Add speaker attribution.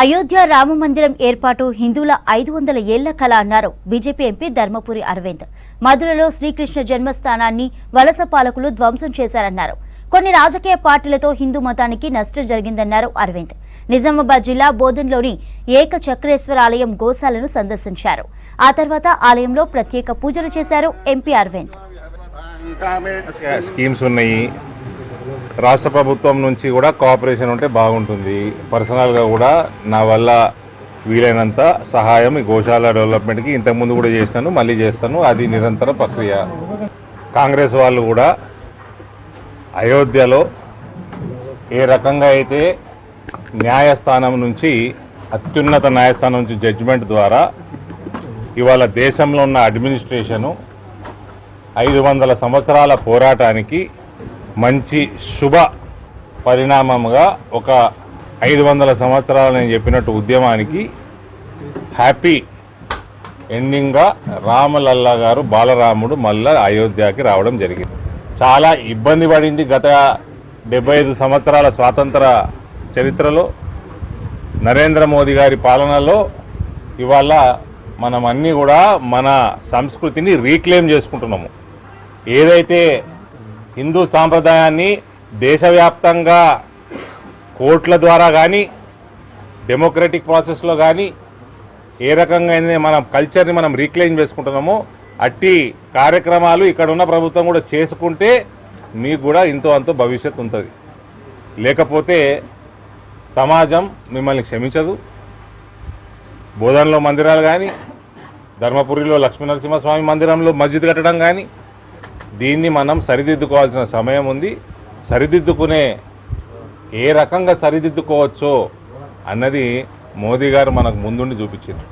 Speaker 1: అయోధ్య రామ మందిరం ఏర్పాటు హిందువుల 500 ఏళ్ల కల అన్నారు బీజేపీ ఎంపీ ధర్మపురి అరవింద్. మధురలో శ్రీకృష్ణ జన్మస్థానాన్ని వలస పాలకులు ధ్వంసం చేశారన్నారు. కొన్ని రాజకీయ పార్టీలతో హిందూ మతానికి నష్టం జరిగిందన్నారు అరవింద్. నిజామాబాద్ జిల్లా బోధన్లోని ఏకచక్రేశ్వర ఆలయం గోశాలను సందర్శించారు. ఆ తర్వాత ఆలయంలో ప్రత్యేక పూజలు చేశారు ఎంపీ అరవింద్.
Speaker 2: స్కీమ్స్ ఉన్నాయి, రాష్ట్ర ప్రభుత్వం నుంచి కూడా కోఆపరేషన్ ఉంటే బాగుంటుంది. పర్సనల్గా కూడా నా వల్ల వీలైనంత సహాయం ఈ గోశాల డెవలప్మెంట్కి ఇంతకుముందు కూడా చేసినాను, మళ్ళీ చేస్తాను. అది నిరంతర ప్రక్రియ. కాంగ్రెస్ వాళ్ళు కూడా అయోధ్యలో ఏ రకంగా అయితే న్యాయస్థానం నుంచి, అత్యున్నత న్యాయస్థానం నుంచి జడ్జిమెంట్ ద్వారా ఇవాళ దేశంలో ఉన్న అడ్మినిస్ట్రేషను 500 సంవత్సరాల పోరాటానికి మంచి శుభ పరిణామంగా ఒక 500 సంవత్సరాలు నేను చెప్పినట్టు ఉద్యమానికి హ్యాపీ ఎండింగ్గా రామలల్లా గారు, బాలరాముడు మళ్ళా అయోధ్యకి రావడం జరిగింది. చాలా ఇబ్బంది పడింది గత 75 సంవత్సరాల స్వాతంత్ర చరిత్రలో. నరేంద్ర మోదీ గారి పాలనలో ఇవాళ మనం అన్నీ కూడా మన సంస్కృతిని రీక్లెయిమ్ చేసుకుంటున్నాము. ఏదైతే హిందూ సాంప్రదాయాన్ని దేశవ్యాప్తంగా కోర్టుల ద్వారా కానీ, డెమోక్రటిక్ ప్రాసెస్లో కానీ ఏ రకంగా మన కల్చర్ని మనం రీక్లెయిమ్ చేసుకుంటున్నామో అట్టి కార్యక్రమాలు ఇక్కడ ఉన్న ప్రభుత్వం కూడా చేసుకుంటే మీకు కూడా ఇంతో అంతో భవిష్యత్తు ఉంటుంది. లేకపోతే సమాజం మిమ్మల్ని క్షమించదు. బోధనలో మందిరాలు కానీ, ధర్మపురిలో లక్ష్మీనరసింహస్వామి మందిరంలో మస్జిద్ కట్టడం కానీ, దీన్ని మనం సరిదిద్దుకోవాల్సిన సమయం ఉంది. సరిదిద్దుకునే ఏ రకంగా సరిదిద్దుకోవచ్చో అన్నది మోదీ గారు మనకు ముందుండి చూపించారు.